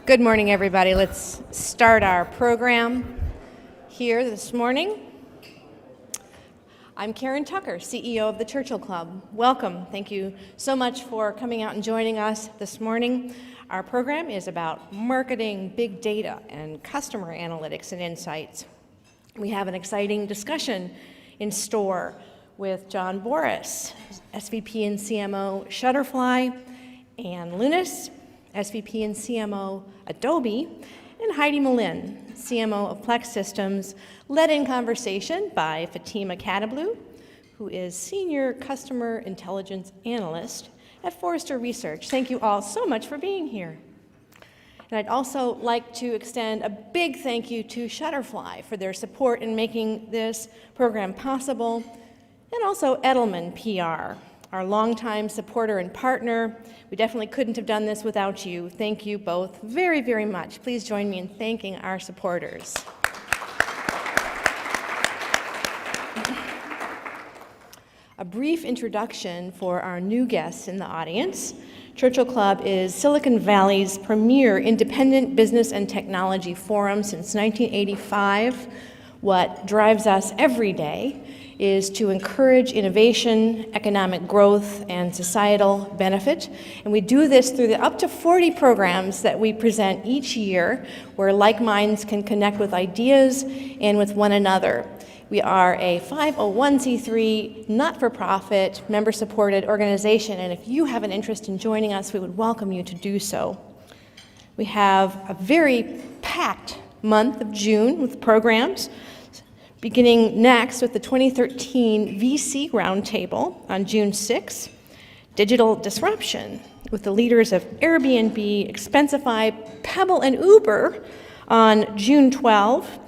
Good morning, everybody. Let's start our program here this morning. I'm Karen Tucker, CEO of the Churchill Club. Welcome. Thank you so much for coming out and joining us this morning. Our program is about marketing, big data, and customer analytics and insights. We have an exciting discussion in store with John Boris, SVP and CMO Shutterfly, and Lewnes, SVP and CMO Adobe, and Heidi Melin, CMO of Plex Systems, led in conversation by Fatemeh Khatibloo, who is Senior Customer Intelligence Analyst at Forrester Research. Thank you all so much for being here. And I'd also like to extend a big thank you to Shutterfly for their support in making this program possible, and also Edelman PR, our longtime supporter and partner. We definitely couldn't have done this without you. Thank you both very, very much. Please join me in thanking our supporters. A brief introduction for our new guests in the audience. Churchill Club is Silicon Valley's premier independent business and technology forum since 1985. What drives us every day is to encourage innovation, economic growth, and societal benefit. And we do this through the up to 40 programs that we present each year, where like minds can connect with ideas and with one another. We are a 501c3, not-for-profit, member-supported organization, and if you have an interest in joining us, we would welcome you to do so. We have a very packed month of June with programs, beginning next with the 2013 VC Roundtable on June 6, Digital Disruption with the leaders of Airbnb, Expensify, Pebble, and Uber on June 12,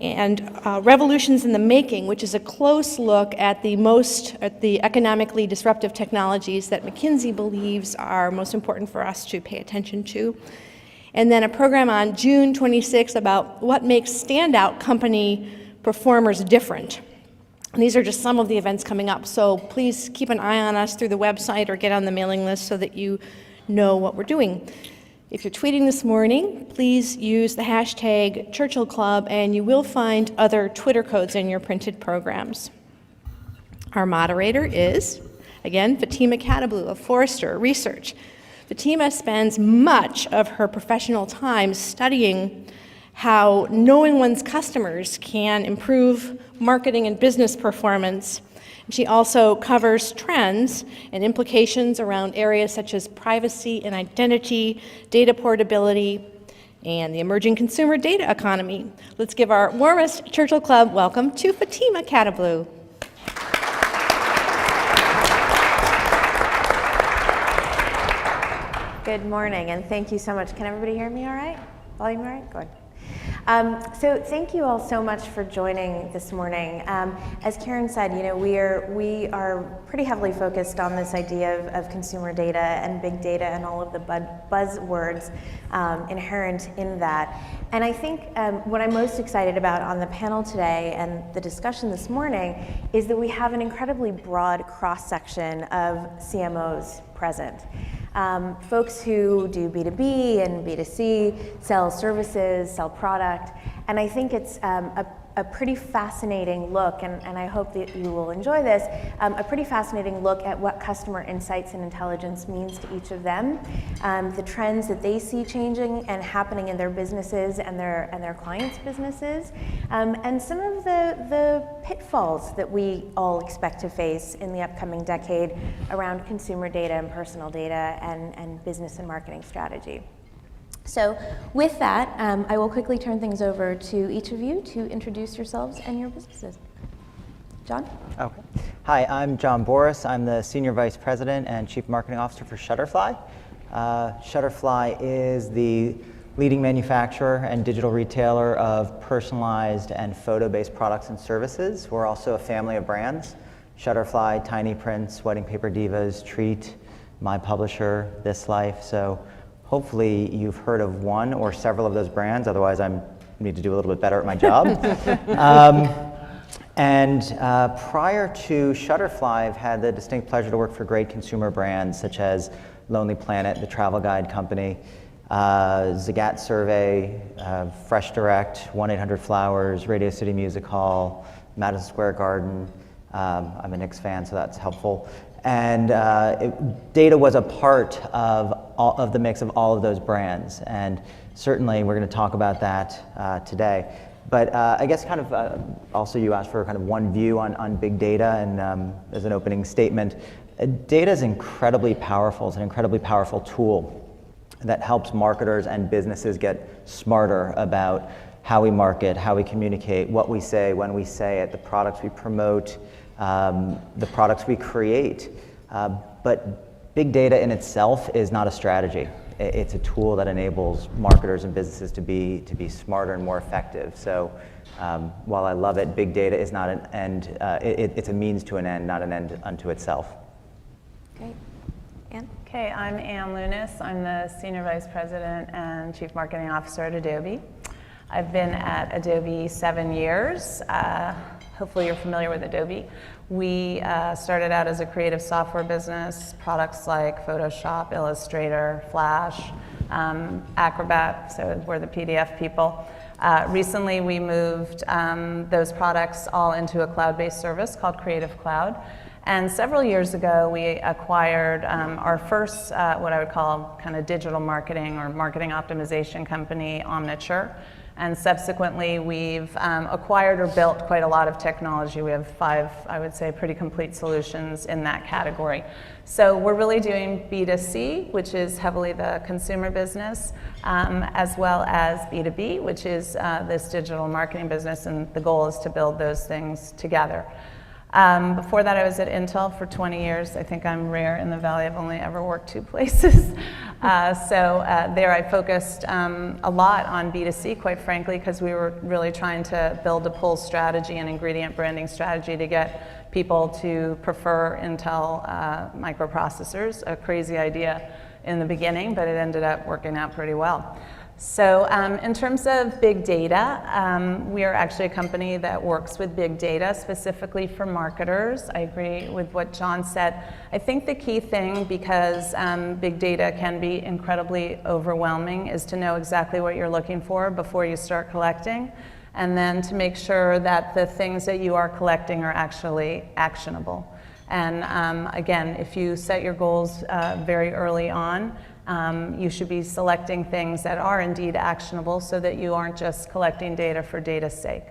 and Revolutions in the Making, which is a close look at the economically disruptive technologies that McKinsey believes are most important for us to pay attention to. And then a program on June 26 about what makes standout company performers different. And these are just some of the events coming up, so please keep an eye on us through the website or get on the mailing list so that you know what we're doing. If you're tweeting this morning, please use the hashtag Churchill Club, and you will find other Twitter codes in your printed programs. Our moderator is, again, Fatemeh Khatibloo of Forrester Research. Fatemeh spends much of her professional time studying how knowing one's customers can improve marketing and business performance. She also covers trends and implications around areas such as privacy and identity, data portability, and the emerging consumer data economy. Let's give our warmest Churchill Club welcome to Fatemeh Khatibloo. Good morning, and thank you so much. Can everybody hear me all right? Volume all right? Good. So thank you all so much for joining this morning. As Karen said, we are pretty heavily focused on this idea of consumer data and big data and all of the buzzwords inherent in that. And I think what I'm most excited about on the panel today and the discussion this morning is that we have an incredibly broad cross-section of CMOs present. Folks who do B2B and B2C, sell services, sell product, and I think it's a pretty fascinating look, and I hope that you will enjoy this, a pretty fascinating look at what customer insights and intelligence means to each of them, the trends that they see changing and happening in their businesses and their clients' businesses, and some of the pitfalls that we all expect to face in the upcoming decade around consumer data and personal data and business and marketing strategy. So with that, I will quickly turn things over to each of you to introduce yourselves and your businesses. John? Okay. Hi, I'm John Boris. I'm the Senior Vice President and Chief Marketing Officer for Shutterfly. Shutterfly is the leading manufacturer and digital retailer of personalized and photo-based products and services. We're also a family of brands: Shutterfly, Tiny Prints, Wedding Paper Divas, Treat, My Publisher, This Life. So hopefully you've heard of one or several of those brands, otherwise I need to do a little bit better at my job. Prior to Shutterfly, I've had the distinct pleasure to work for great consumer brands such as Lonely Planet, the travel guide company, Zagat Survey, Fresh Direct, 1-800-Flowers, Radio City Music Hall, Madison Square Garden. I'm a Knicks fan, so that's helpful. And data was a part of the mix of all of those brands. And certainly we're going to talk about that today. But I guess kind of also you asked for kind of one view on big data, and as an opening statement, data is incredibly powerful. It's an incredibly powerful tool that helps marketers and businesses get smarter about how we market, how we communicate, what we say, when we say it, the products we promote, the products we create. But big data in itself is not a strategy. It's a tool that enables marketers and businesses to be smarter and more effective. So while I love it, big data is not an end. It's a means to an end, not an end unto itself. Great. Ann? Okay, I'm Ann Lewnes. I'm the Senior Vice President and Chief Marketing Officer at Adobe. I've been at Adobe 7 years. Hopefully you're familiar with Adobe. We started out as a creative software business, products like Photoshop, Illustrator, Flash, Acrobat, so we're the PDF people. Recently we moved those products all into a cloud-based service called Creative Cloud. And several years ago, we acquired our first, what I would call kind of digital marketing or marketing optimization company, Omniture. And subsequently, we've acquired or built quite a lot of technology. We have 5, I would say, pretty complete solutions in that category. So we're really doing B2C, which is heavily the consumer business, as well as B2B, which is this digital marketing business. And the goal is to build those things together. Before that, I was at Intel for 20 years. I think I'm rare in the Valley. I've only ever worked 2 places. There I focused a lot on B2C, quite frankly, because we were really trying to build a pull strategy and ingredient branding strategy to get people to prefer Intel microprocessors. A crazy idea in the beginning, but it ended up working out pretty well. So in terms of big data, we are actually a company that works with big data specifically for marketers. I agree with what John said. I think the key thing, because big data can be incredibly overwhelming, is to know exactly what you're looking for before you start collecting, and then to make sure that the things that you are collecting are actually actionable. And again, if you set your goals very early on, you should be selecting things that are indeed actionable so that you aren't just collecting data for data's sake.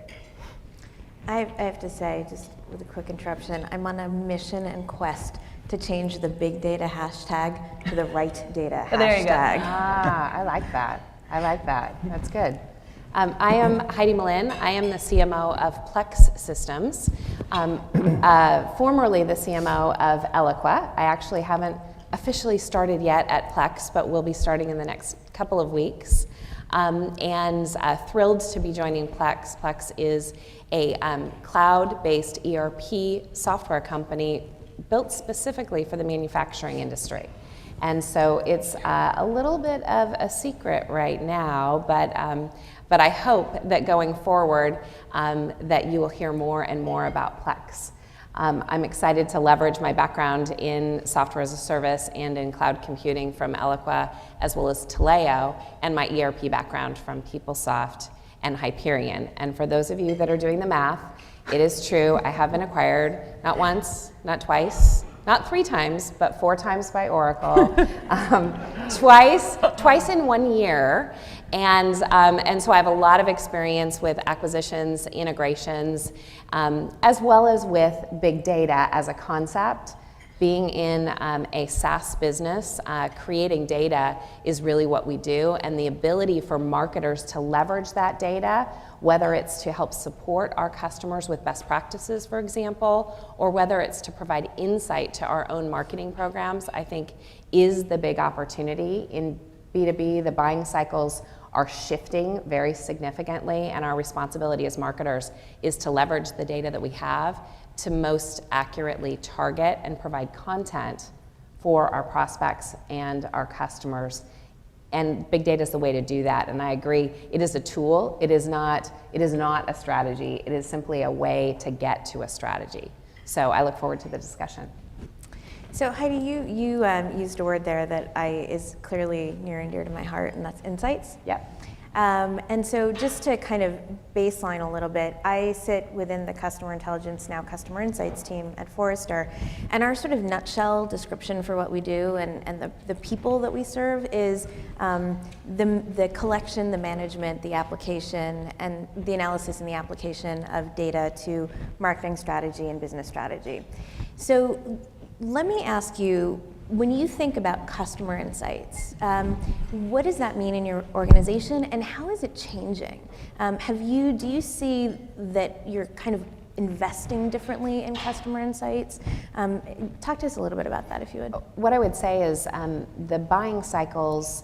I have to say, just with a quick interruption, I'm on a mission and quest to change the big data hashtag to the right data hashtag. There you go. I like that. I like that. That's good. I am Heidi Melin. I am the CMO of Plex Systems, formerly the CMO of Eloqua. I actually haven't officially started yet at Plex, but we'll be starting in the next couple of weeks. And thrilled to be joining Plex. Plex is a cloud-based ERP software company built specifically for the manufacturing industry. And so it's a little bit of a secret right now, but I hope that going forward that you will hear more and more about Plex. I'm excited to leverage my background in software as a service and in cloud computing from Eloqua, as well as Taleo, and my ERP background from PeopleSoft and Hyperion. And for those of you that are doing the math, it is true, I have been acquired not once, not twice, not 3 times, but 4 times by Oracle, twice in 1 year. And so I have a lot of experience with acquisitions, integrations, as well as with big data as a concept. Being in a SaaS business, creating data is really what we do, and the ability for marketers to leverage that data, whether it's to help support our customers with best practices, for example, or whether it's to provide insight to our own marketing programs, I think is the big opportunity. In B2B, the buying cycles are shifting very significantly, and our responsibility as marketers is to leverage the data that we have to most accurately target and provide content for our prospects and our customers. And big data is the way to do that. And I agree, it is a tool. It is not a strategy. It is simply a way to get to a strategy. So I look forward to the discussion. So Heidi, you used a word there that is clearly near and dear to my heart, and that's insights. Yep. And so just to kind of baseline a little bit, I sit within the customer intelligence, now customer insights team at Forrester, and our sort of nutshell description for what we do and the people that we serve is the collection, the management, the application, and the analysis and the application of data to marketing strategy and business strategy. So let me ask you, when you think about customer insights, what does that mean in your organization, and how is it changing? Do you see that you're kind of investing differently in customer insights? Talk to us a little bit about that, if you would. What I would say is the buying cycles,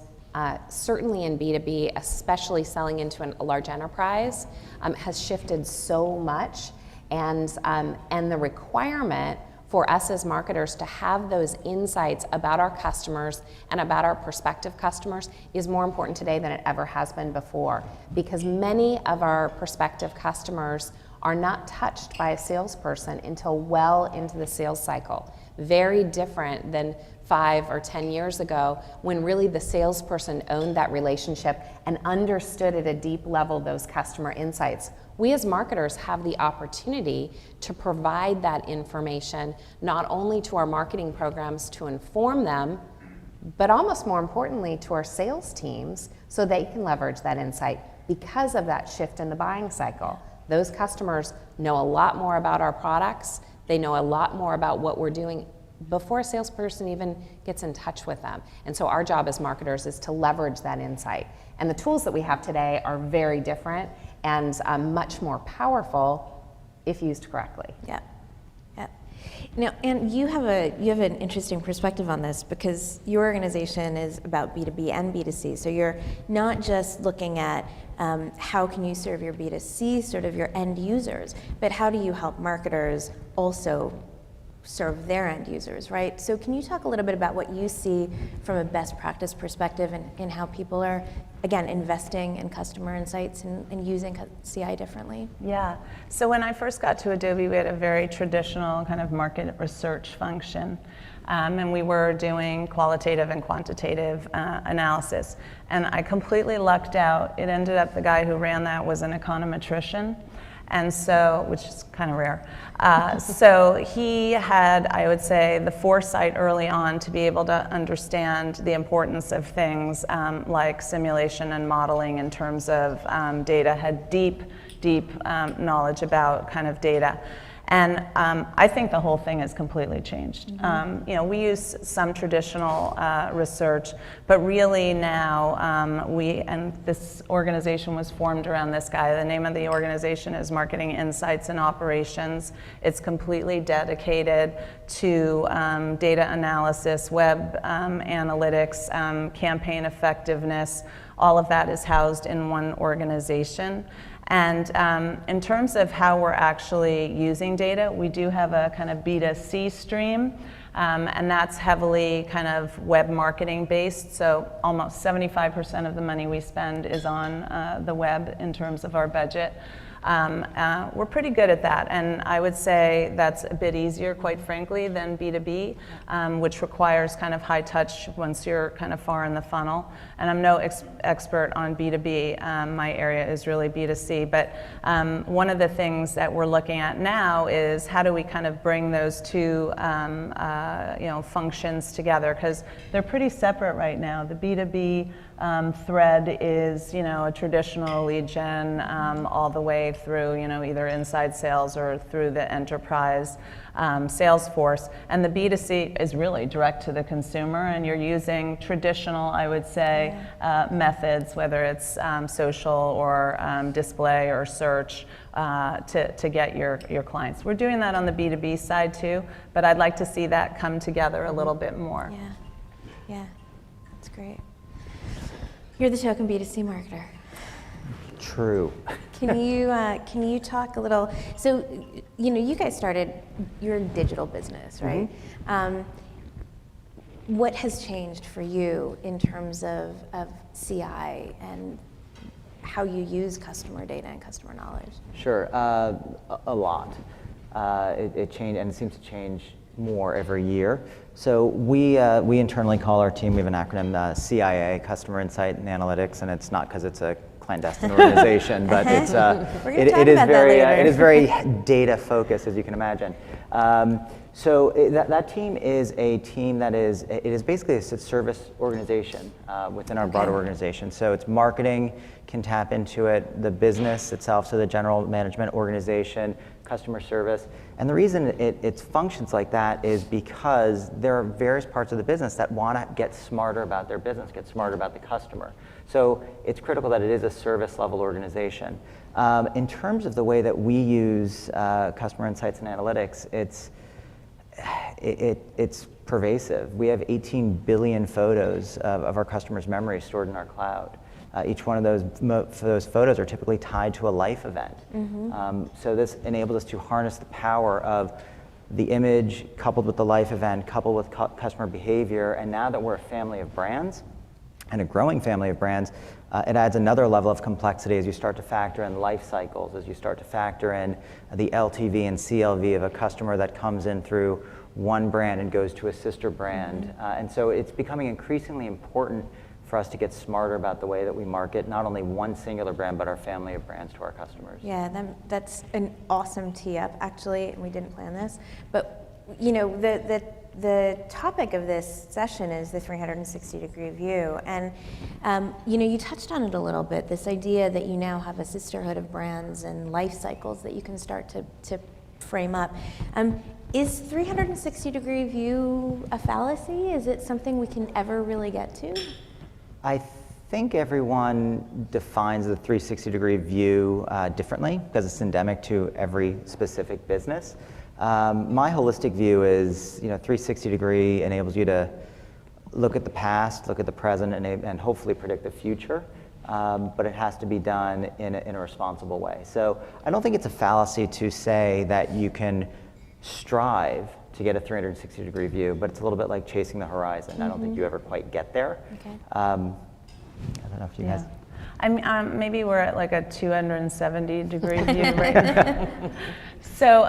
certainly in B2B, especially selling into a large enterprise, has shifted so much, and the requirement for us as marketers to have those insights about our customers and about our prospective customers is more important today than it ever has been before, because many of our prospective customers are not touched by a salesperson until well into the sales cycle. Very different than 5 or 10 years ago, when really the salesperson owned that relationship and understood at a deep level those customer insights. We as marketers have the opportunity to provide that information not only to our marketing programs to inform them, but almost more importantly to our sales teams so they can leverage that insight because of that shift in the buying cycle. Those customers know a lot more about our products, they know a lot more about what we're doing before a salesperson even gets in touch with them. And so our job as marketers is to leverage that insight. And the tools that we have today are very different and much more powerful if used correctly. Yeah, yeah. Now, and you have an interesting perspective on this, because your organization is about B2B and B2C. So you're not just looking at how can you serve your B2C, sort of your end users, but how do you help marketers also serve their end users, right? So can you talk a little bit about what you see from a best practice perspective and how people are, again, investing in customer insights and using CI differently? Yeah, so when I first got to Adobe, we had a very traditional kind of market research function. And we were doing qualitative and quantitative analysis. And I completely lucked out. It ended up the guy who ran that was an econometrician. And so, which is kind of rare. So he had, I would say, the foresight early on to be able to understand the importance of things like simulation and modeling in terms of data, had deep knowledge about kind of data. And I think the whole thing has completely changed. You know, we use some traditional research, but really now and this organization was formed around this guy. The name of the organization is Marketing Insights and Operations. It's completely dedicated to data analysis, web analytics, campaign effectiveness. All of that is housed in one organization. And in terms of how we're actually using data, we do have a kind of B2C stream, and that's heavily kind of web marketing based. So almost 75% of the money we spend is on the web in terms of our budget. We're pretty good at that, and I would say that's a bit easier, quite frankly, than B2B, which requires kind of high touch once you're kind of far in the funnel. And I'm no expert on B2B. My area is really B2C, but one of the things that we're looking at now is how do we kind of bring those two functions together, because they're pretty separate right now. The B2B thread is, a traditional lead gen all the way through, either inside sales or through the enterprise sales force. And the B2C is really direct to the consumer, and you're using traditional, I would say, methods, whether it's social or display or search to get your clients. We're doing that on the B2B side too, but I'd like to see that come together a little bit more. Yeah, that's great. You're the token B2C marketer. True. Can you talk a little? So, you guys started your digital business, right? Mm-hmm. What has changed for you in terms of CI and how you use customer data and customer knowledge? Sure, a lot. It changed, and it seems to change more every year. So we internally call our team, we have an acronym, CIA, Customer Insight and Analytics, and it's not because it's a clandestine organization, but it's it is very data focused, as you can imagine. So that team is a team that is basically a service organization within our broader organization. So it's marketing can tap into it, the business itself, so the general management organization, customer service. And the reason it functions like that is because there are various parts of the business that want to get smarter about their business, get smarter about the customer. So it's critical that it is a service level organization. In terms of the way that we use customer insights and analytics, it's pervasive. We have 18 billion photos of our customers' memories stored in our cloud. Each one of those photos are typically tied to a life event. So this enables us to harness the power of the image coupled with the life event, coupled with customer behavior. And now that we're a family of brands, and a growing family of brands, it adds another level of complexity as you start to factor in life cycles, as you start to factor in the LTV and CLV of a customer that comes in through one brand and goes to a sister brand. And so it's becoming increasingly important for us to get smarter about the way that we market not only one singular brand, but our family of brands to our customers. Yeah, that's an awesome tee up, actually, and we didn't plan this. But, you know, the topic of this session is the 360-degree view. And, you know, you touched on it a little bit, this idea that you now have a sisterhood of brands and life cycles that you can start to frame up. Is 360-degree view a fallacy? Is it something we can ever really get to? I think everyone defines the 360-degree view differently because it's endemic to every specific business. My holistic view is, you know, 360-degree enables you to look at the past, look at the present, and hopefully predict the future. But it has to be done in a responsible way. So I don't think it's a fallacy to say that you can strive to get a 360-degree view, but it's a little bit like chasing the horizon. I don't think you ever quite get there. Okay. I don't know if you guys. Maybe we're at like a 270-degree view right now. So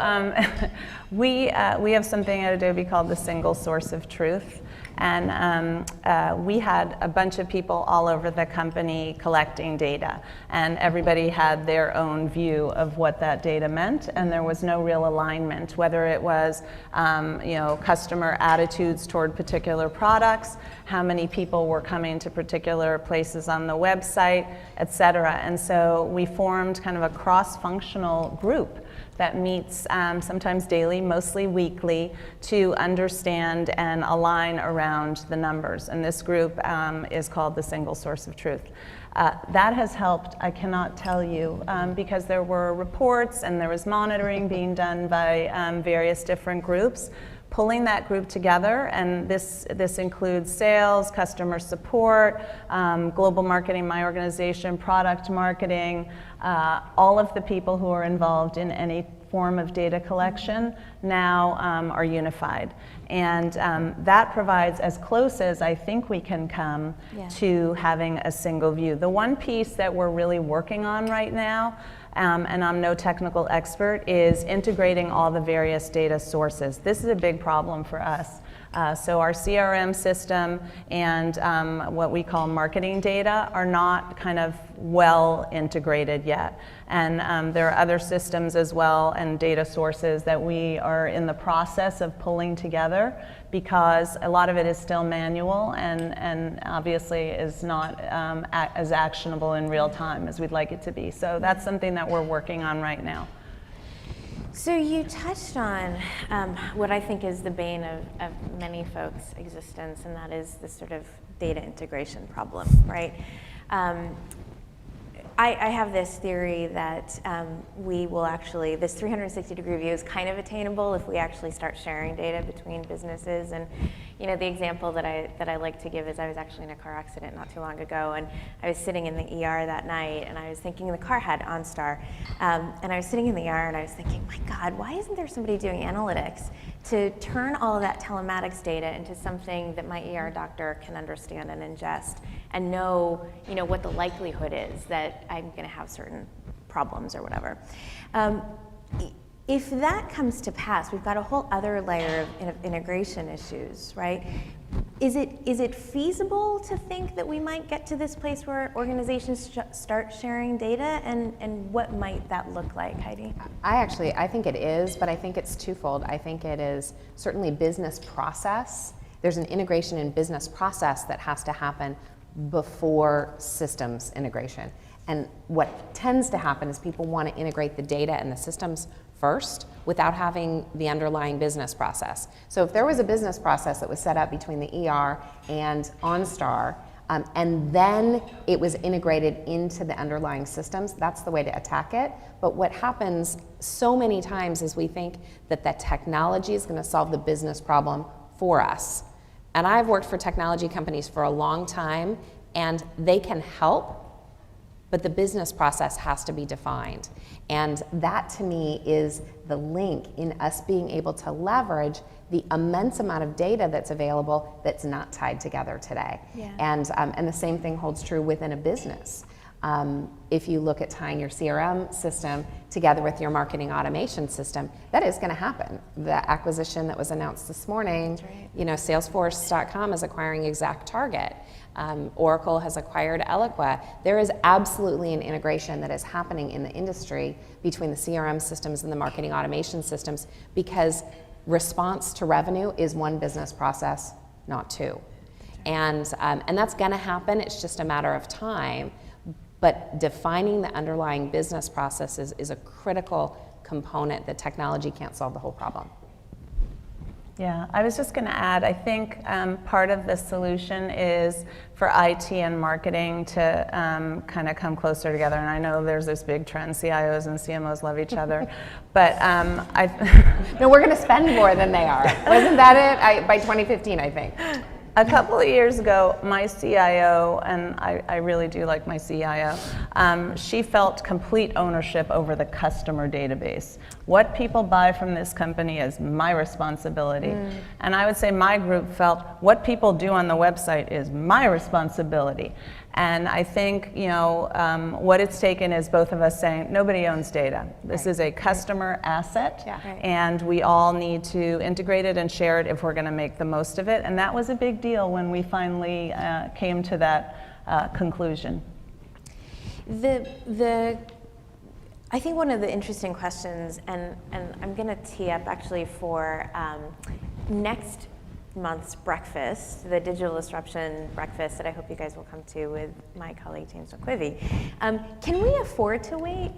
we have something at Adobe called the single source of truth. And we had a bunch of people all over the company collecting data, and everybody had their own view of what that data meant, and there was no real alignment, whether it was you know, customer attitudes toward particular products, how many people were coming to particular places on the website, et cetera. And so we formed kind of a cross-functional group that meets sometimes daily, mostly weekly, to understand and align around the numbers. And this group is called the single source of truth. That has helped, I cannot tell you, because there were reports and there was monitoring being done by various different groups. Pulling that group together, and this includes sales, customer support, global marketing, my organization, product marketing, all of the people who are involved in any form of data collection now are unified. And that provides as close as I think we can come to having a single view. The one piece that we're really working on right now, and I'm no technical expert, is integrating all the various data sources. This is a big problem for us. So our CRM system and what we call marketing data are not kind of well integrated yet. And there are other systems as well and data sources that we are in the process of pulling together, because a lot of it is still manual and obviously is not as actionable in real time as we'd like it to be. So that's something that we're working on right now. So you touched on what I think is the bane of many folks' existence, and that is this sort of data integration problem, right? I have this theory that we will actually, this 360-degree view is kind of attainable if we actually start sharing data between businesses. And you know, the example that I like to give is I was actually in a car accident not too long ago, and I was sitting in the ER that night, and I was thinking the car had OnStar, and I was sitting in the ER, and I was thinking, my God, why isn't there somebody doing analytics to turn all of that telematics data into something that my ER doctor can understand and ingest and know, you know, what the likelihood is that I'm going to have certain problems or whatever. If that comes to pass, we've got a whole other layer of integration issues, right? Is it feasible to think that we might get to this place where organizations start sharing data, and what might that look like, Heidi? I think it is, but I think it's twofold. I think it is certainly business process. There's an integration in business process that has to happen before systems integration. And what tends to happen is people want to integrate the data and the systems first without having the underlying business process. So if there was a business process that was set up between the ER and OnStar, and then it was integrated into the underlying systems, that's the way to attack it. But what happens so many times is we think that the technology is going to solve the business problem for us. And I've worked for technology companies for a long time, and they can help, but the business process has to be defined. And that to me is the link in us being able to leverage the immense amount of data that's available that's not tied together today. Yeah. And the same thing holds true within a business. If you look at tying your CRM system together with your marketing automation system, that is going to happen. The acquisition that was announced this morning, you know, Salesforce.com is acquiring ExactTarget. Oracle has acquired Eloqua. There is absolutely an integration that is happening in the industry between the CRM systems and the marketing automation systems, because response to revenue is one business process, not two. And that's going to happen. It's just a matter of time. But defining the underlying business processes is a critical component that technology can't solve the whole problem. Yeah, I was just going to add, I think part of the solution is for IT and marketing to kind of come closer together. And I know there's this big trend, CIOs and CMOs love each other, but No, we're going to spend more than they are. Wasn't that it? By 2015, I think. A couple of years ago, my CIO, and I really do like my CIO, she felt complete ownership over the customer database. What people buy from this company is my responsibility. And I would say my group felt what people do on the website is my responsibility. And I think, you know, what it's taken is both of us saying, nobody owns data. This is a customer asset, and we all need to integrate it and share it if we're going to make the most of it. And that was a big deal when we finally came to that conclusion. I think one of the interesting questions, and I'm going to tee up actually for next month's breakfast, the Digital Disruption Breakfast that I hope you guys will come to with my colleague James McQuivey. Can we afford to wait?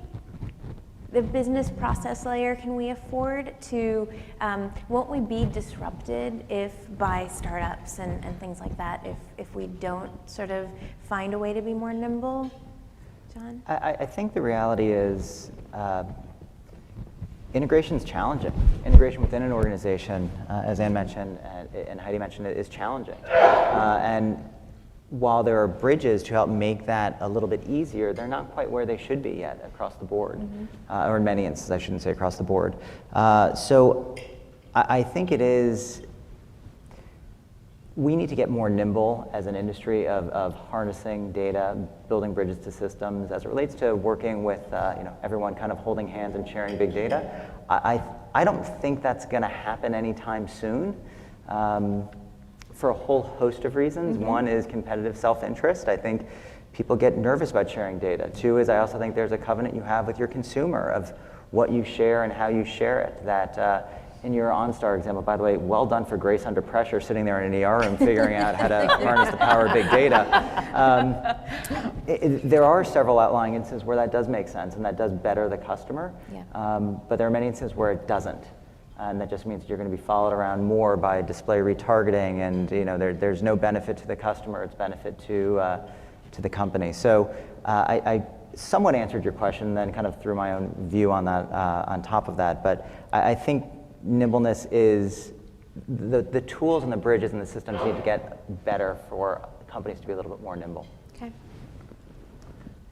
The business process layer, can we afford to, won't we be disrupted by startups and things like that if we don't sort of find a way to be more nimble? John? I think the reality is integration is challenging. Integration within an organization, as Ann mentioned and Heidi mentioned, is challenging. And while there are bridges to help make that a little bit easier, they're not quite where they should be yet across the board, or in many instances, I shouldn't say across the board. So I think it is, we need to get more nimble as an industry of harnessing data, building bridges to systems as it relates to working with everyone kind of holding hands and sharing big data. I don't think that's going to happen anytime soon for a whole host of reasons. One is competitive self-interest. I think people get nervous about sharing data. Two is I also think there's a covenant you have with your consumer of what you share and how you share it. That in your OnStar example, by the way, well done for Grace under pressure, sitting there in an ER room figuring out how to harness the power of big data. There are several outlying instances where that does make sense and that does better the customer. But there are many instances where it doesn't. And that just means you're going to be followed around more by display retargeting, and there's no benefit to the customer, it's benefit to the company. So I somewhat answered your question, then kind of threw my own view on that on top of that. But I think nimbleness is the tools and the bridges and the systems need to get better for companies to be a little bit more nimble. Okay.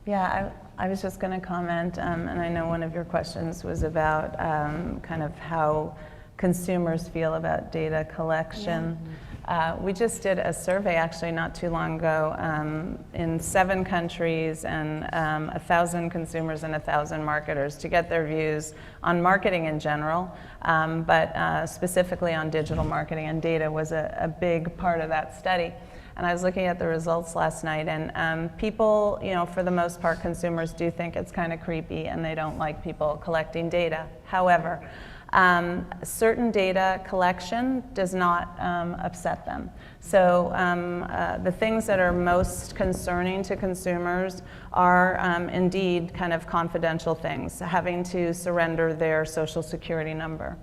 Yeah, I was just going to comment, and I know one of your questions was about kind of how consumers feel about data collection. We just did a survey actually not too long ago in 7 countries and 1,000 consumers and 1,000 marketers to get their views on marketing in general, but specifically on digital marketing, and data was a big part of that study. And I was looking at the results last night, and people, for the most part, consumers do think it's kind of creepy and they don't like people collecting data. However, certain data collection does not upset them. So the things that are most concerning to consumers are indeed kind of confidential things, having to surrender their social security number.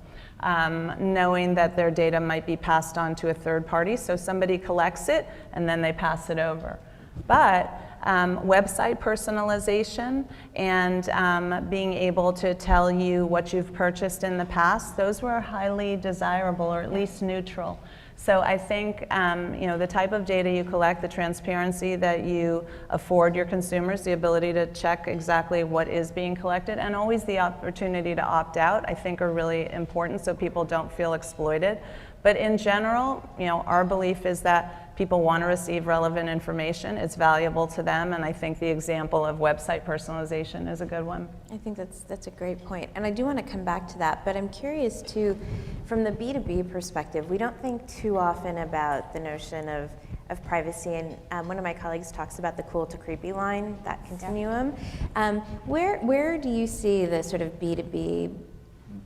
Knowing that their data might be passed on to a third party, so somebody collects it and then they pass it over. But website personalization and being able to tell you what you've purchased in the past, those were highly desirable, or at least neutral. So I think the type of data you collect, the transparency that you afford your consumers, the ability to check exactly what is being collected, and always the opportunity to opt out, I think are really important so people don't feel exploited. But in general, our belief is that people want to receive relevant information. It's valuable to them, and I think the example of website personalization is a good one. I think that's a great point. And I do want to come back to that, but I'm curious too, from the B2B perspective, we don't think too often about the notion of privacy, and one of my colleagues talks about the cool to creepy line, that continuum. Where do you see the sort of B2B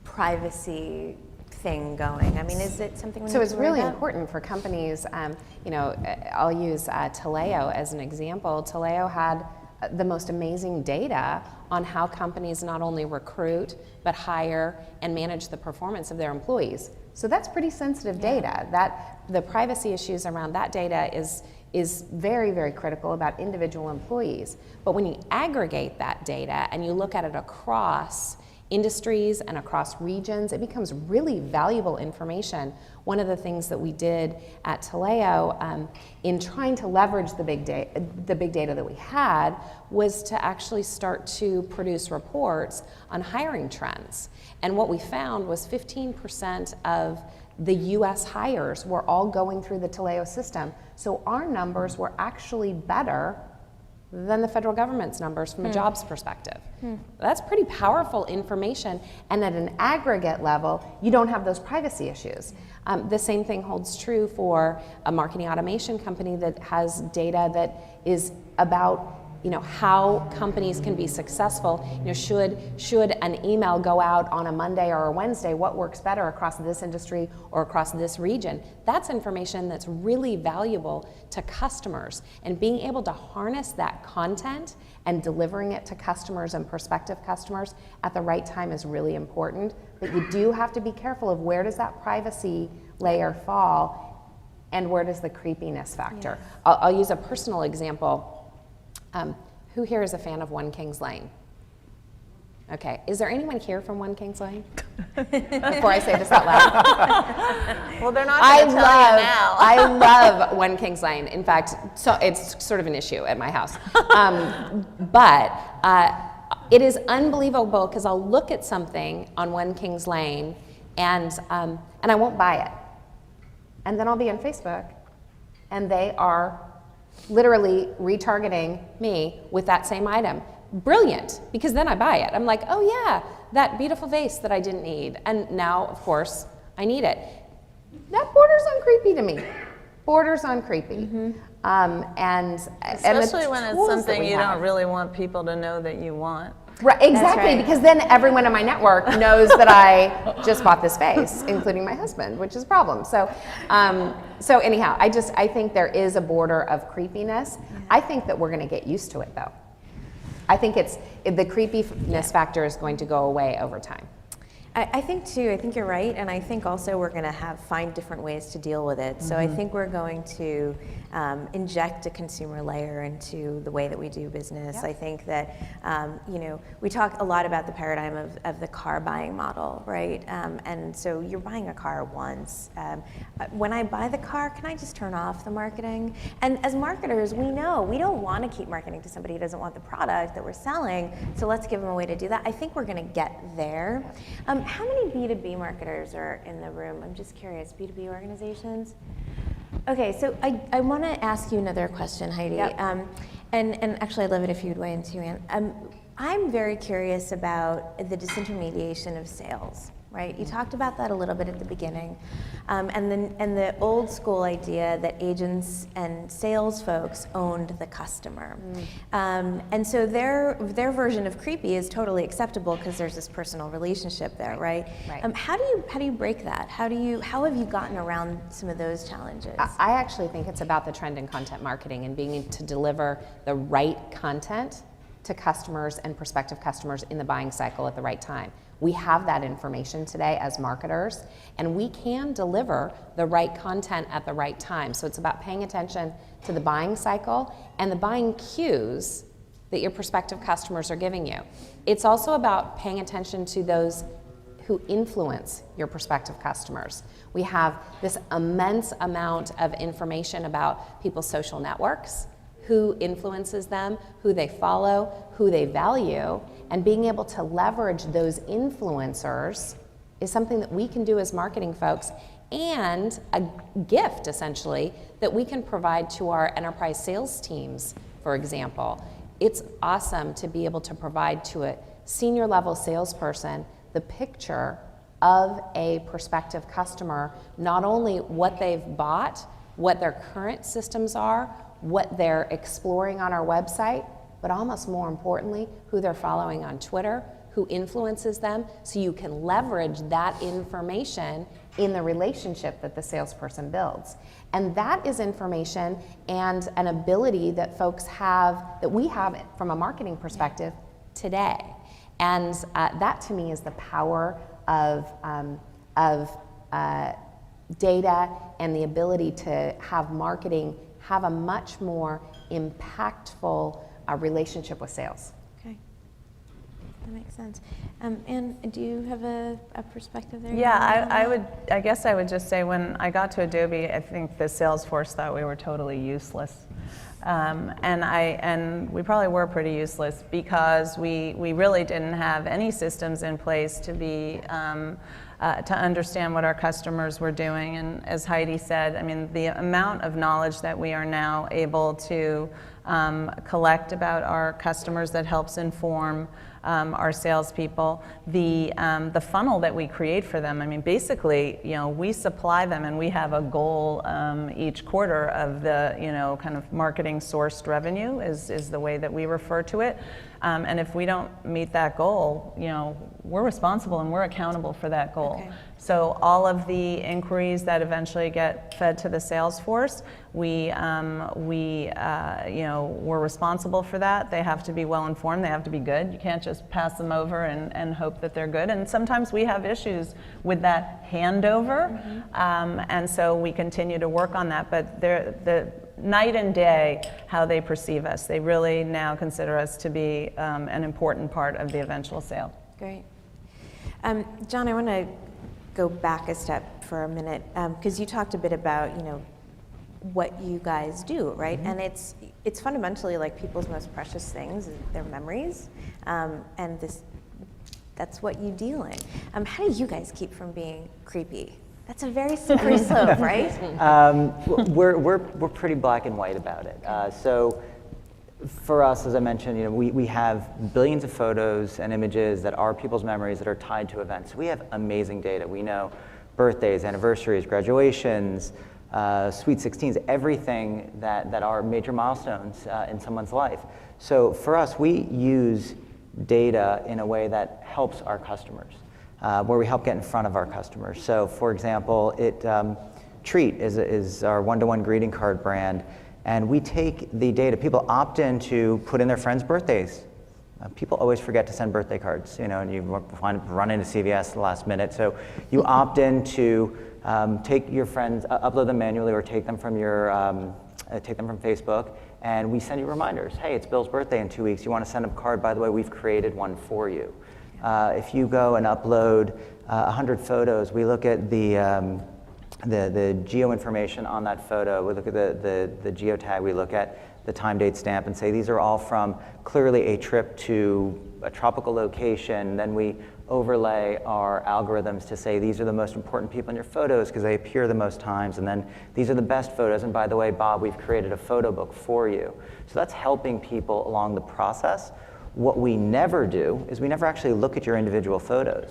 privacy thing going? I mean, is it something we need to worry about? So it's really important for companies. I'll use Taleo as an example. Taleo had the most amazing data on how companies not only recruit, but hire and manage the performance of their employees. So that's pretty sensitive data. That the privacy issues around that data is very, very critical about individual employees. But when you aggregate that data and you look at it across industries and across regions, it becomes really valuable information. One of the things that we did at Taleo in trying to leverage the big data that we had was to actually start to produce reports on hiring trends. And what we found was 15% of the US hires were all going through the Taleo system. So our numbers were actually better than the federal government's numbers from a jobs perspective. That's pretty powerful information, and at an aggregate level, you don't have those privacy issues. The same thing holds true for a marketing automation company that has data that is about how companies can be successful. Should an email go out on a Monday or a Wednesday, what works better across this industry or across this region? That's information that's really valuable to customers, and being able to harness that content and delivering it to customers and prospective customers at the right time is really important. But you do have to be careful of where does that privacy layer fall and where does the creepiness factor. Yes. I'll use a personal example. Who here is a fan of One Kings Lane? Okay, is there anyone here from One Kings Lane? Before I say this out loud. Well, they're not going to tell you now. I love One Kings Lane. In fact, so it's sort of an issue at my house. But it is unbelievable because I'll look at something on One Kings Lane and I won't buy it. And then I'll be on Facebook and they are literally retargeting me with that same item. Brilliant, because then I buy it. I'm like, oh yeah, that beautiful vase that I didn't need. And now, of course, I need it. That borders on creepy to me. Borders on creepy. And especially when it's something you don't really want people to know that you want. Right, exactly, because then everyone in my network knows that I just bought this vase, including my husband, which is a problem. So, so anyhow, I think there is a border of creepiness. I think that we're going to get used to it, though. I think the creepiness factor is going to go away over time. I think too, I think you're right, and I think also we're going to find different ways to deal with it. So I think we're going to inject a consumer layer into the way that we do business. I think that, we talk a lot about the paradigm of the car buying model, right? And so you're buying a car once. When I buy the car, can I just turn off the marketing? And as marketers, we know we don't want to keep marketing to somebody who doesn't want the product that we're selling, so let's give them a way to do that. I think we're going to get there. How many B2B marketers are in the room? I'm just curious, B2B organizations? Okay, so I want to ask you another question, Heidi. Yep. And actually, I'd love it if you'd weigh in too, Ann. I'm very curious about the disintermediation of sales, right? You talked about that a little bit at the beginning, and the old school idea that agents and sales folks owned the customer, and so their version of creepy is totally acceptable because there's this personal relationship there, right? Right. How do you break that? How have you gotten around some of those challenges? I actually think it's about the trend in content marketing and being able to deliver the right content to customers and prospective customers in the buying cycle at the right time. We have that information today as marketers, and we can deliver the right content at the right time. So it's about paying attention to the buying cycle and the buying cues that your prospective customers are giving you. It's also about paying attention to those who influence your prospective customers. We have this immense amount of information about people's social networks, who influences them, who they follow, who they value, and being able to leverage those influencers is something that we can do as marketing folks, and a gift, essentially, that we can provide to our enterprise sales teams, for example. It's awesome to be able to provide to a senior level salesperson the picture of a prospective customer, not only what they've bought, what their current systems are, what they're exploring on our website, but almost more importantly, who they're following on Twitter, who influences them, so you can leverage that information in the relationship that the salesperson builds. And that is information and an ability that folks have, that we have from a marketing perspective today. And that to me is the power of data and the ability to have marketing have a much more impactful relationship with sales. Okay, that makes sense. Ann, do you have a perspective there? Yeah, I guess I would just say when I got to Adobe, I think the sales force thought we were totally useless. And we probably were pretty useless because we really didn't have any systems in place to be to understand what our customers were doing. And as Heidi said, I mean, the amount of knowledge that we are now able to collect about our customers that helps inform our salespeople, the funnel that we create for them. I mean, basically, we supply them, and we have a goal each quarter of the, kind of marketing sourced revenue is the way that we refer to it. And if we don't meet that goal, we're responsible and we're accountable for that goal. Okay. So all of the inquiries that eventually get fed to the sales force, we're responsible for that. They have to be well informed. They have to be good. You can't just pass them over and hope that they're good. And sometimes we have issues with that handover, and so we continue to work on that. But the night and day how they perceive us. They really now consider us to be an important part of the eventual sale. Great. John, I want to go back a step for a minute because you talked a bit about what you guys do, right? And it's fundamentally like people's most precious things, their memories, and that's what you deal in. How do you guys keep from being creepy? That's a very slippery slope, right? We're pretty black and white about it. So for us, as I mentioned, we have billions of photos and images that are people's memories that are tied to events. We have amazing data. We know birthdays, anniversaries, graduations, sweet 16s, everything that are major milestones in someone's life. So for us, we use data in a way that helps our customers. Where we help get in front of our customers. So for example, Treat is our one-to-one greeting card brand, and we take the data. People opt in to put in their friends' birthdays. People always forget to send birthday cards, and you run into CVS at the last minute. So you opt in to take your friends, upload them manually, or take them from Facebook, and we send you reminders. Hey, it's Bill's birthday in 2 weeks. You want to send him a card? By the way, we've created one for you. If you go and upload 100 photos, we look at the geo information on that photo. We look at the geotag. We look at the time, date, stamp, and say these are all from clearly a trip to a tropical location. Then we overlay our algorithms to say these are the most important people in your photos because they appear the most times, and then these are the best photos, and by the way, Bob, we've created a photo book for you. So that's helping people along the process. What we never do is we never actually look at your individual photos.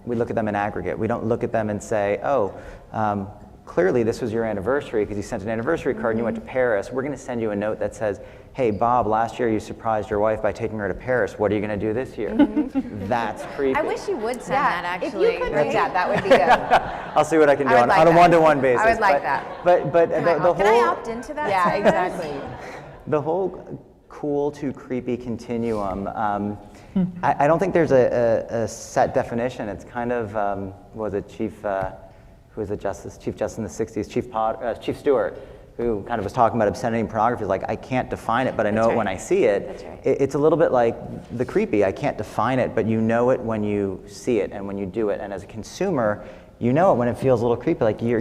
We look at them in aggregate. We don't look at them and say, oh, clearly this was your anniversary because you sent an anniversary card and you went to Paris. We're going to send you a note that says, hey, Bob, last year you surprised your wife by taking her to Paris. What are you going to do this year? That's creepy. I wish you would send that, actually. If you could do that, that would be good. I'll see what I can do on like a that. one-to-one basis. I would like that. But the whole... Can I opt into that? Yeah, service? exactly. The whole cool to creepy continuum, I don't think there's a set definition. It's kind of, what was it, who was the Chief Justice in the 60s, Chief Stewart, who kind of was talking about obscenity and pornography. He's like, I can't define it, but I know it when I see it. That's right. It's a little bit like the creepy. I can't define it, but you know it when you see it and when you do it. And as a consumer, you know it when it feels a little creepy, like you're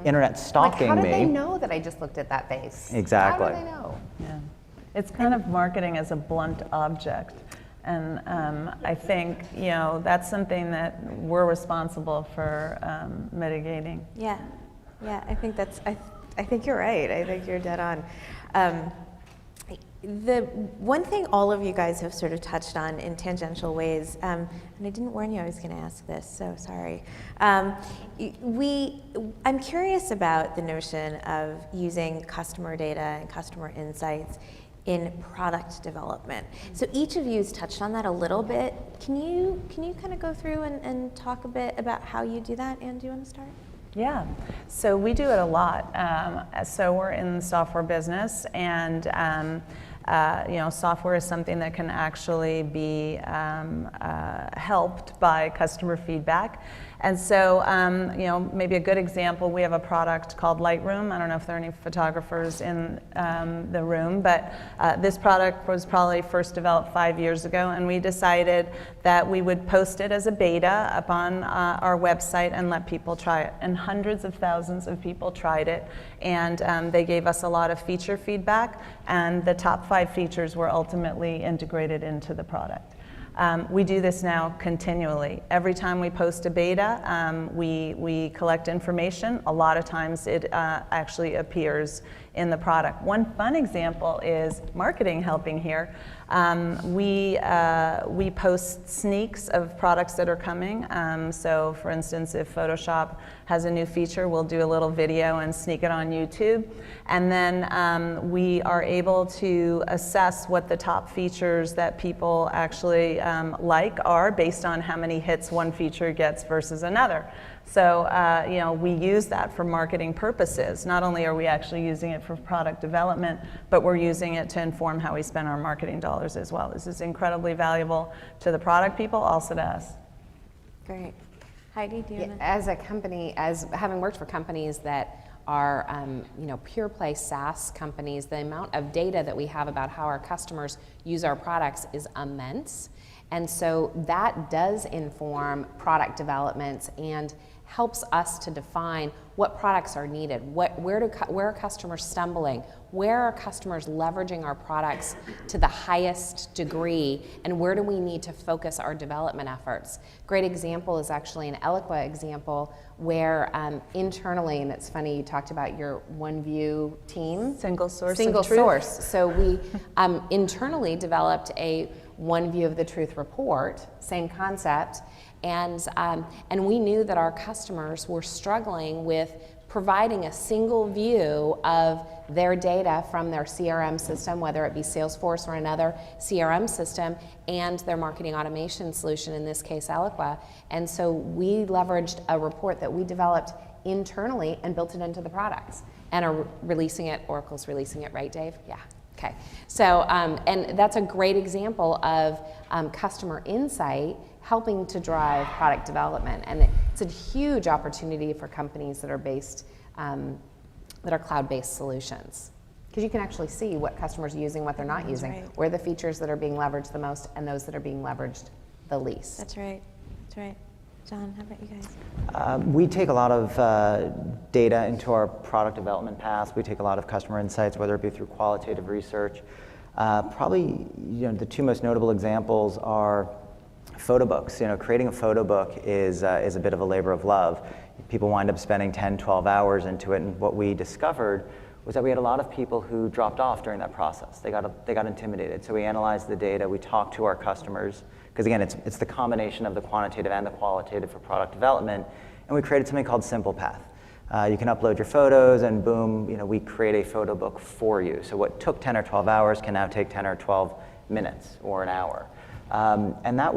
internet stalking me. Like, how did they know that I just looked at that face? Exactly. How do they know? Yeah. It's kind of marketing as a blunt object. And I think, you know, that's something that we're responsible for mitigating. Yeah, yeah. I think I think you're right. I think you're dead on. The one thing all of you guys have sort of touched on in tangential ways, and I didn't warn you I was going to ask this, so sorry. I'm curious about the notion of using customer data and customer insights in product development. So each of you has touched on that a little bit. Can you kind of go through and talk a bit about how you do that? Anne, do you want to start? Yeah, so we do it a lot. So we're in the software business, and you know, software is something that can actually be helped by customer feedback. And so, you know, maybe a good example, we have a product called Lightroom. I don't know if there are any photographers in the room, but this product was probably first developed 5 years ago, and we decided that we would post it as a beta up on our website and let people try it. And hundreds of thousands of people tried it, and they gave us a lot of feature feedback, and the top 5 features were ultimately integrated into the product. We do this now continually. Every time we post a beta, we collect information. A lot of times it actually appears in the product. One fun example is marketing helping here. We post sneaks of products that are coming. So for instance, if Photoshop has a new feature, we'll do a little video and sneak it on YouTube. And then we are able to assess what the top features that people actually like are based on how many hits one feature gets versus another. So you know, we use that for marketing purposes. Not only are we actually using it for product development, but we're using it to inform how we spend our marketing dollars as well. This is incredibly valuable to the product people, also to us. Great. Heidi, do you want to? As a company, as having worked for companies that are you know, pure play SaaS companies, the amount of data that we have about how our customers use our products is immense. And so that does inform product developments and helps us to define what products are needed, where are customers stumbling, where are customers leveraging our products to the highest degree, and where do we need to focus our development efforts. Great example is actually an Eloqua example where internally, and it's funny, you talked about your OneView team. Single source Single of truth. source. So we internally developed a One View of the Truth report, same concept, and we knew that our customers were struggling with providing a single view of their data from their CRM system, whether it be Salesforce or another CRM system, and their marketing automation solution, in this case Eloqua. And so we leveraged a report that we developed internally and built it into the products and are releasing it. Oracle's releasing it, right, Dave? Yeah. Okay. So, and that's a great example of customer insight helping to drive product development. And it's a huge opportunity for companies that are based, that are cloud-based solutions. Because you can actually see what customers are using, what they're not using, right. where the features that are being leveraged the most and those that are being leveraged the least. That's right. That's right. John, how about you guys? We take a lot of data into our product development path. We take a lot of customer insights, whether it be through qualitative research. Probably, you know, the two most notable examples are Photo books. Creating a photo book is a bit of a labor of love. People wind up spending 10, 12 hours into it, and what we discovered was that we had a lot of people who dropped off during that process. They got intimidated. So we analyzed the data, we talked to our customers, because again, it's the combination of the quantitative and the qualitative for product development, and we created something called Simple Path. You can upload your photos, and boom, we create a photo book for you. So what took 10 or 12 hours can now take 10 or 12 minutes or an hour. And that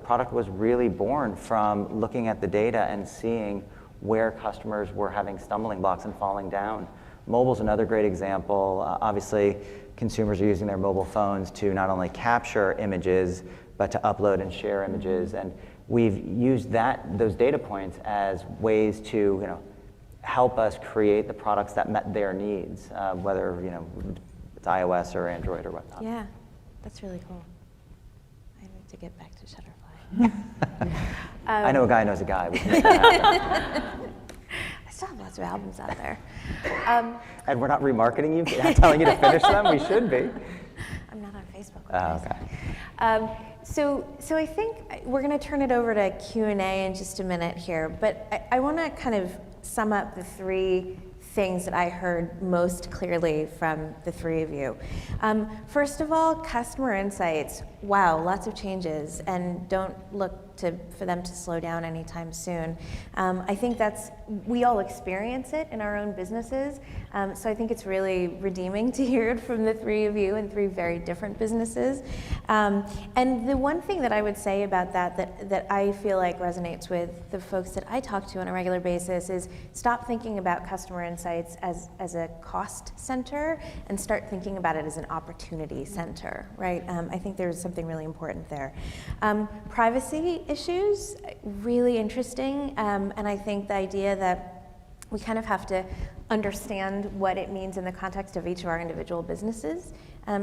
product was really born from looking at the data and seeing where customers were having stumbling blocks and falling down. Mobile's another great example. Obviously, consumers are using their mobile phones to not only capture images, but to upload and share images. And we've used those data points as ways to help us create the products that met their needs, whether it's iOS or Android or whatnot. Yeah, that's really cool. I need to get back to Shutterfly. I know a guy knows a guy. We can make that happen. I still have lots of albums out there. And we're not remarketing you, telling you to finish them? We should be. I'm not on Facebook. Okay. So I think we're going to turn it over to Q&A in just a minute here, but I want to kind of sum up the three things that I heard most clearly from the three of you. First of all, customer insights. Wow, lots of changes, and don't look for them to slow down anytime soon. I think we all experience it in our own businesses, so I think it's really redeeming to hear it from the three of you in three very different businesses. And the one thing that I would say about that I feel like resonates with the folks that I talk to on a regular basis is stop thinking about customer insights as a cost center and start thinking about it as an opportunity center, right? I think there's something really important there. Privacy issues, really interesting, and I think the idea that we kind of have to understand what it means in the context of each of our individual businesses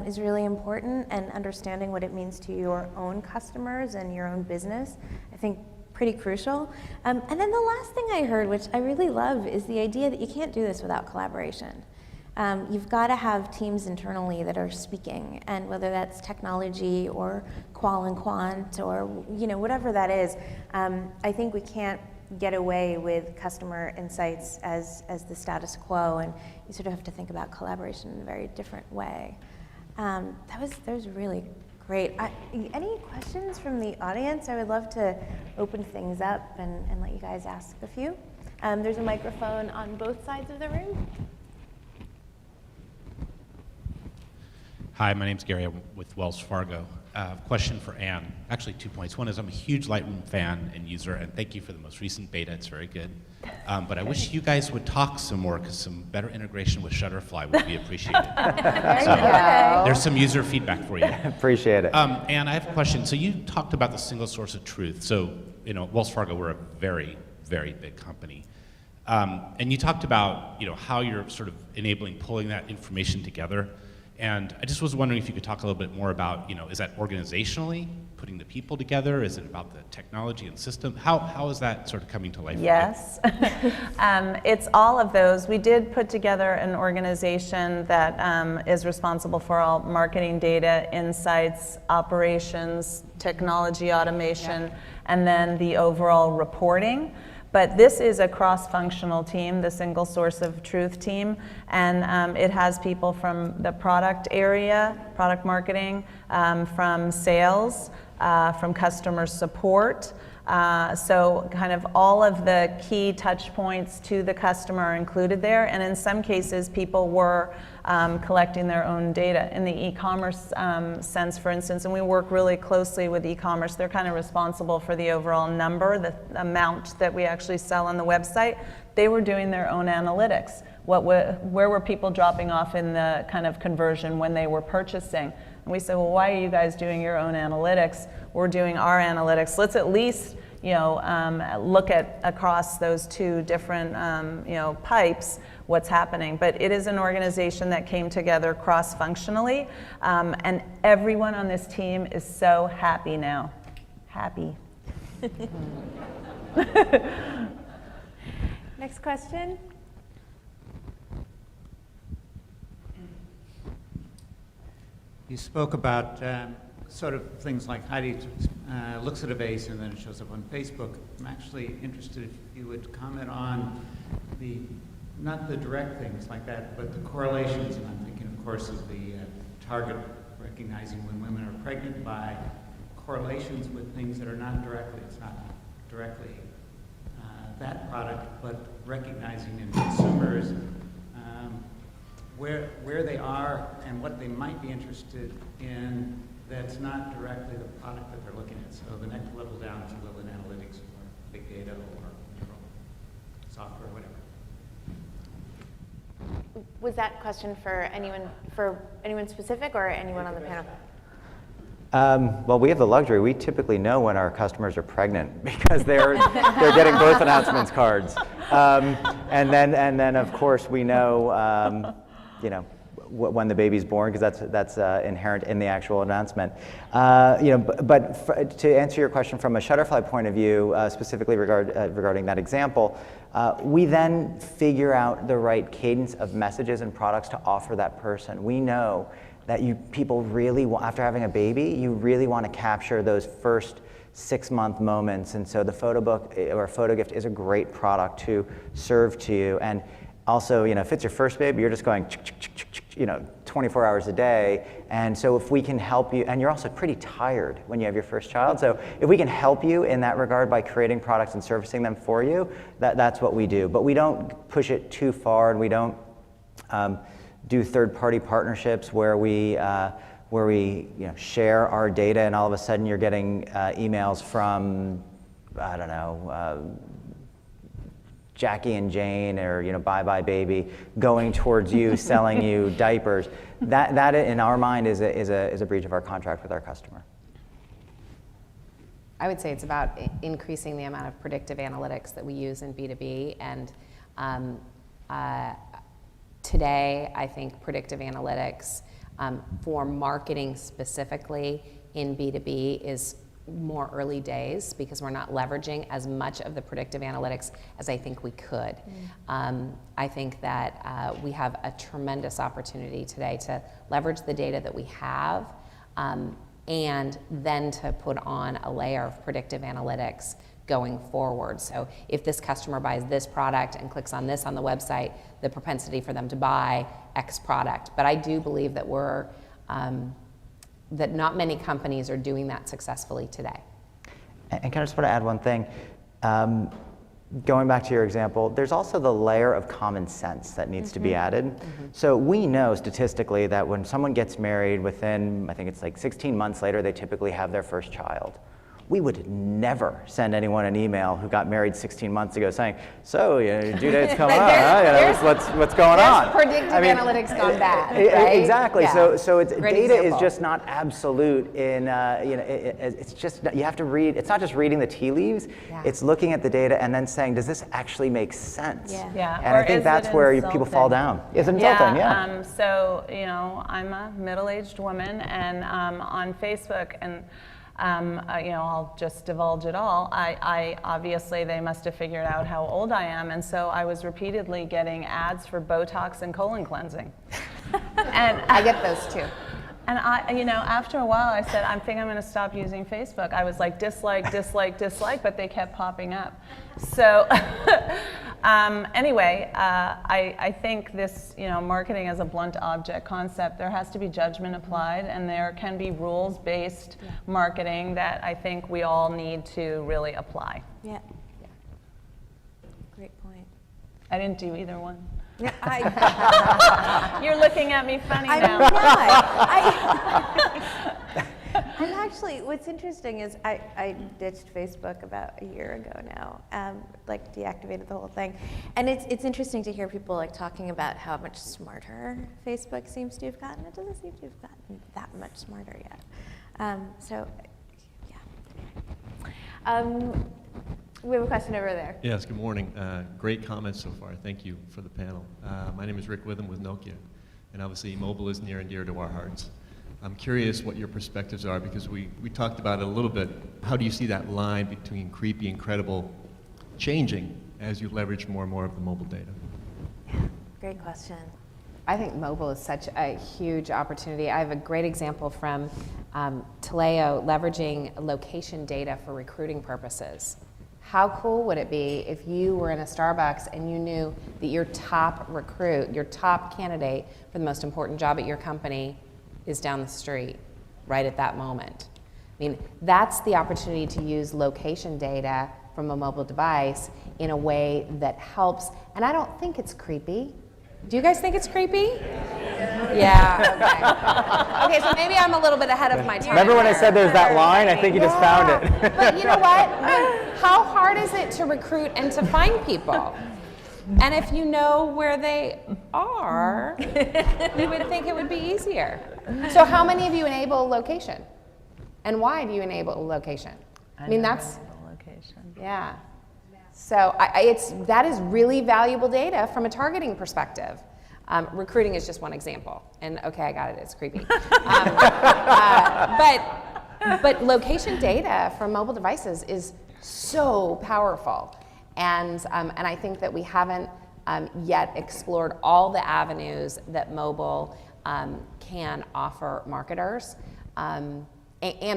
is really important, and understanding what it means to your own customers and your own business, I think pretty crucial. And then the last thing I heard, which I really love, is the idea that you can't do this without collaboration. You've got to have teams internally that are speaking, and whether that's technology or qual and quant or whatever that is, I think we can't get away with customer insights as the status quo, and you sort of have to think about collaboration in a very different way. That was really great. Any questions from the audience? I would love to open things up and let you guys ask a few. There's a microphone on both sides of the room. Hi, my name's Gary. I'm with Wells Fargo. Question for Anne. Actually, 2 points. One is I'm a huge Lightroom fan and user, and thank you for the most recent beta. It's very good. But I wish you guys would talk some more, because some better integration with Shutterfly would be appreciated. There's some user feedback for you. Appreciate it. Anne, I have a question. So you talked about the single source of truth. So, Wells Fargo, we're a very, very big company. And you talked about, how you're sort of enabling pulling that information together. And I just was wondering if you could talk a little bit more about, is that organizationally, putting the people together? Is it about the technology and system? How is that sort of coming to life? Yes, it's all of those. We did put together an organization that is responsible for all marketing data, insights, operations, technology automation, and then the overall reporting. But this is a cross-functional team, the single source of truth team, and it has people from the product area, product marketing, from sales, from customer support. So kind of all of the key touch points to the customer are included there, and in some cases people were collecting their own data. In the e-commerce sense, for instance, and we work really closely with e-commerce, they're kind of responsible for the overall number, the amount that we actually sell on the website. They were doing their own analytics. Where were people dropping off in the kind of conversion when they were purchasing? And we said, well, why are you guys doing your own analytics? We're doing our analytics. Let's at least look at across those two different pipes what's happening. But it is an organization that came together cross-functionally, and everyone on this team is so happy now. Happy. Next question. You spoke about sort of things like Heidi looks at a base and then it shows up on Facebook. I'm actually interested if you would comment on the, not the direct things like that, but the correlations, and I'm thinking, of course, of the target recognizing when women are pregnant by correlations with things that are not directly, it's not directly that product, but recognizing in consumers where they are and what they might be interested in that's not directly the product that they're looking at. So the next level down, if you will, in analytics or big data or software, whatever. Was that question for anyone specific or anyone on the panel? Well, we have the luxury. We typically know when our customers are pregnant because they're getting birth announcements cards, and then of course we know when the baby's born because that's inherent in the actual announcement. But to answer your question from a Shutterfly point of view, specifically regarding that example, we then figure out the right cadence of messages and products to offer that person. We know that people really want, after having a baby, you really want to capture those first 6-month moments, and so the photo book or photo gift is a great product to serve to you. And also, if it's your first baby, you're just going 24 hours a day, and so if we can help you, and you're also pretty tired when you have your first child, so if we can help you in that regard by creating products and servicing them for you, that's what we do. But we don't push it too far, and we don't do third-party partnerships where we share our data, and all of a sudden you're getting emails from, I don't know, Jackie and Jane, or Bye Bye Baby, going towards you, selling you diapers. That in our mind is a breach of our contract with our customer. I would say it's about increasing the amount of predictive analytics that we use in B2B, and today, I think predictive analytics for marketing specifically in B2B is more early days because we're not leveraging as much of the predictive analytics as I think we could. I think that we have a tremendous opportunity today to leverage the data that we have and then to put on a layer of predictive analytics going forward. So if this customer buys this product and clicks on this on the website, the propensity for them to buy X product. But I do believe that that not many companies are doing that successfully today. And can I just want to add one thing? Going back to your example, there's also the layer of common sense that needs to be added. So we know statistically that when someone gets married within, I think it's like 16 months later, they typically have their first child. We would never send anyone an email who got married 16 months ago saying, so, due date's coming up, huh? What's going on? Predictive analytics gone bad, right? Exactly. Yeah. So Great data example. is just not absolute in, it's just, you have to read, it's not just reading the tea leaves, it's looking at the data and then saying, does this actually make sense? Yeah. And I think that's where people fall down. It's insulting, So, I'm a middle-aged woman, and on Facebook, and I'll just divulge it all. I obviously, they must have figured out how old I am, and so I was repeatedly getting ads for Botox and colon cleansing. And I get those too. And after a while, I said, I think I'm going to stop using Facebook. I was like, dislike, dislike, dislike, but they kept popping up. So anyway, I think this, marketing as a blunt object concept, there has to be judgment applied, and there can be rules-based marketing that I think we all need to really apply. Yeah. Great point. I didn't do either one. Yeah, You're looking at me funny now. I'm actually, what's interesting is I ditched Facebook about a year ago now, deactivated the whole thing. And it's interesting to hear people talking about how much smarter Facebook seems to have gotten. It doesn't seem to have gotten that much smarter yet. We have a question over there. Yes, good morning. Great comments so far. Thank you for the panel. My name is Rick Witham with Nokia, and obviously mobile is near and dear to our hearts. I'm curious what your perspectives are, because we talked about it a little bit. How do you see that line between creepy and credible changing as you leverage more and more of the mobile data? Great question. I think mobile is such a huge opportunity. I have a great example from Taleo leveraging location data for recruiting purposes. How cool would it be if you were in a Starbucks and you knew that your top recruit, your top candidate for the most important job at your company is down the street, right at that moment? I mean, that's the opportunity to use location data from a mobile device in a way that helps, and I don't think it's creepy. Do you guys think it's creepy? Yeah, okay. Okay, so maybe I'm a little bit ahead of my time. Remember when I said there's that line? I think you just found it. But you know what? How hard is it to recruit and to find people? And if you know where they are, you would think it would be easier. So how many of you enable location? And why do you enable location? I mean, that's, location. yeah. So that is really valuable data from a targeting perspective. Recruiting is just one example. And okay, I got it, it's creepy. But location data from mobile devices is so powerful. And I think that we haven't yet explored all the avenues that mobile can offer marketers. And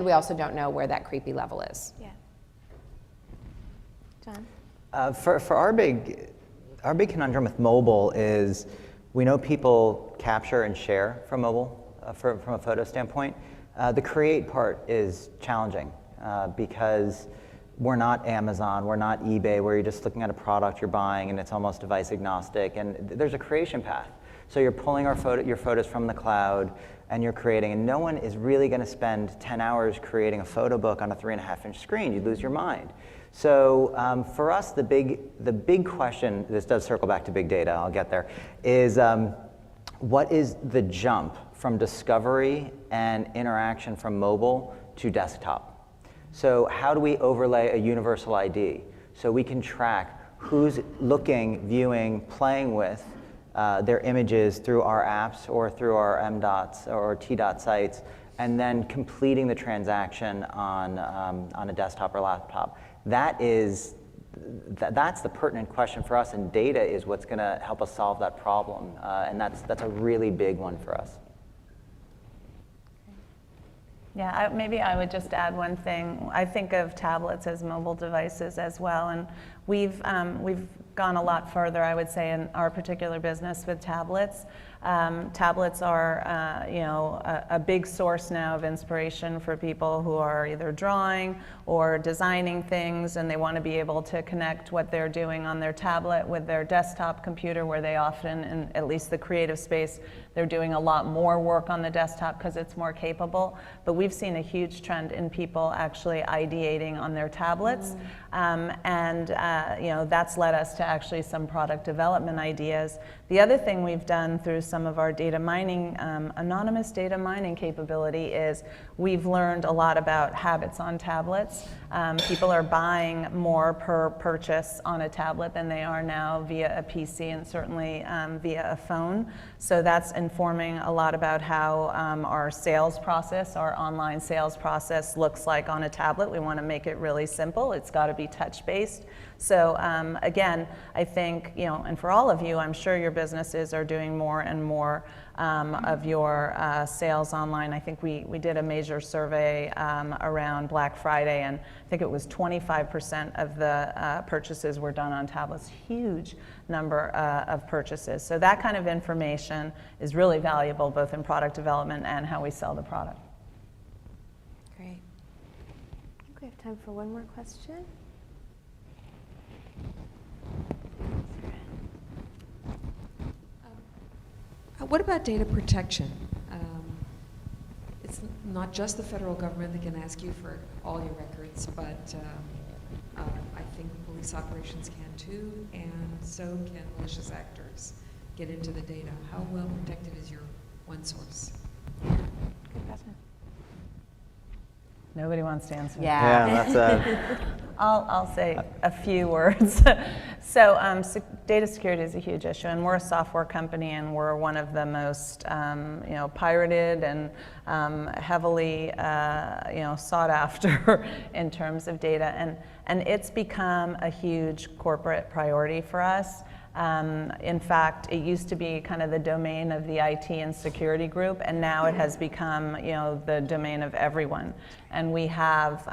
we also don't know where that creepy level is. Yeah. John? For our big conundrum with mobile is we know people capture and share from mobile from a photo standpoint. The create part is challenging because we're not Amazon, we're not eBay, where you're just looking at a product you're buying and it's almost device agnostic, and there's a creation path. So you're pulling your photos from the cloud and you're creating, and no one is really going to spend 10 hours creating a photo book on a 3.5-inch screen. You'd lose your mind. So for us, the big question, this does circle back to big data, I'll get there, is what is the jump from discovery and interaction from mobile to desktop? So how do we overlay a universal ID so we can track who's looking, viewing, playing with their images through our apps or through our M-dots or T-dot sites, and then completing the transaction on a desktop or laptop? That's the pertinent question for us, and data is what's going to help us solve that problem, and that's a really big one for us. Yeah, maybe I would just add one thing. I think of tablets as mobile devices as well, and we've gone a lot further, I would say, in our particular business with tablets. Tablets are, a big source now of inspiration for people who are either drawing or designing things, and they want to be able to connect what they're doing on their tablet with their desktop computer, where they often, in at least the creative space, they're doing a lot more work on the desktop because it's more capable. But we've seen a huge trend in people actually ideating on their tablets, that's led us to actually some product development ideas. The other thing we've done through some of our data mining, anonymous data mining capability, is we've learned a lot about habits on tablets. People are buying more per purchase on a tablet than they are now via a PC, and certainly via a phone. So that's informing a lot about how our sales process, our online sales process, looks like on a tablet. We want to make it really simple. It's got to be touch-based. So again, I think, and for all of you, I'm sure your businesses are doing more and more of your sales online. I think we did a major survey around Black Friday, and I think it was 25% of the purchases were done on tablets. Huge number of purchases. So that kind of information is really valuable, both in product development and how we sell the product. Great. I think we have time for one more question. What about data protection? It's not just the federal government that can ask you for all your records, but I think police operations can too, and so can malicious actors get into the data. How well protected is your one source? Good question. Nobody wants to answer. Yeah. That's I'll say a few words. So data security is a huge issue, and we're a software company, and we're one of the most pirated and heavily sought after in terms of data, and it's become a huge corporate priority for us. In fact, it used to be kind of the domain of the IT and security group, and now it has become, the domain of everyone. And we have,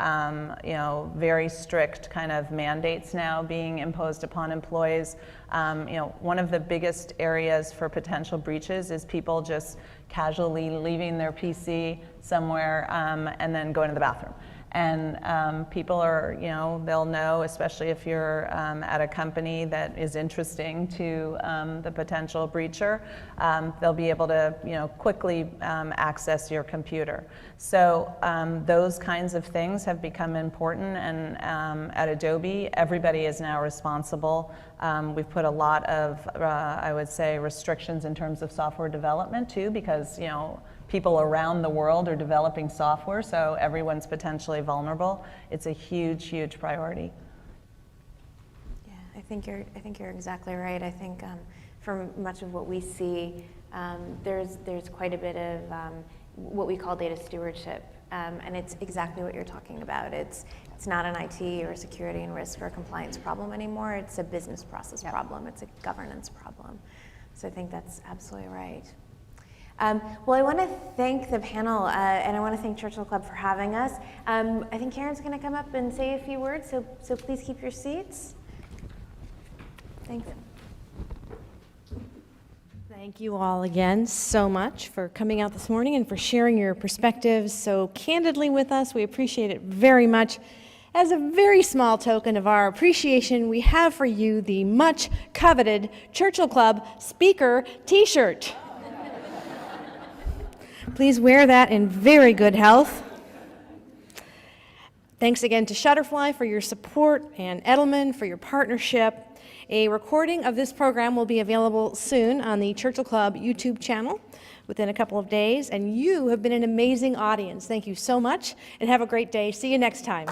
very strict kind of mandates now being imposed upon employees. One of the biggest areas for potential breaches is people just casually leaving their PC somewhere and then going to the bathroom. And people are, they'll know, especially if you're at a company that is interesting to the potential breacher, they'll be able to, quickly access your computer. So those kinds of things have become important, and at Adobe, everybody is now responsible. We've put a lot of, I would say, restrictions in terms of software development too, because, people around the world are developing software, so everyone's potentially vulnerable. It's a huge, huge priority. Yeah, I think you're exactly right. I think for much of what we see, there's quite a bit of what we call data stewardship, and it's exactly what you're talking about. It's not an IT or security and risk or compliance problem anymore. It's a business process problem. It's a governance problem. So I think that's absolutely right. Well, I want to thank the panel, and I want to thank Churchill Club for having us. I think Karen's going to come up and say a few words, so please keep your seats. Thanks. Thank you all again so much for coming out this morning and for sharing your perspectives so candidly with us. We appreciate it very much. As a very small token of our appreciation, we have for you the much coveted Churchill Club speaker t-shirt. Please wear that in very good health. Thanks again to Shutterfly for your support and Edelman for your partnership. A recording of this program will be available soon on the Churchill Club YouTube channel within a couple of days, and you have been an amazing audience. Thank you so much, and have a great day. See you next time.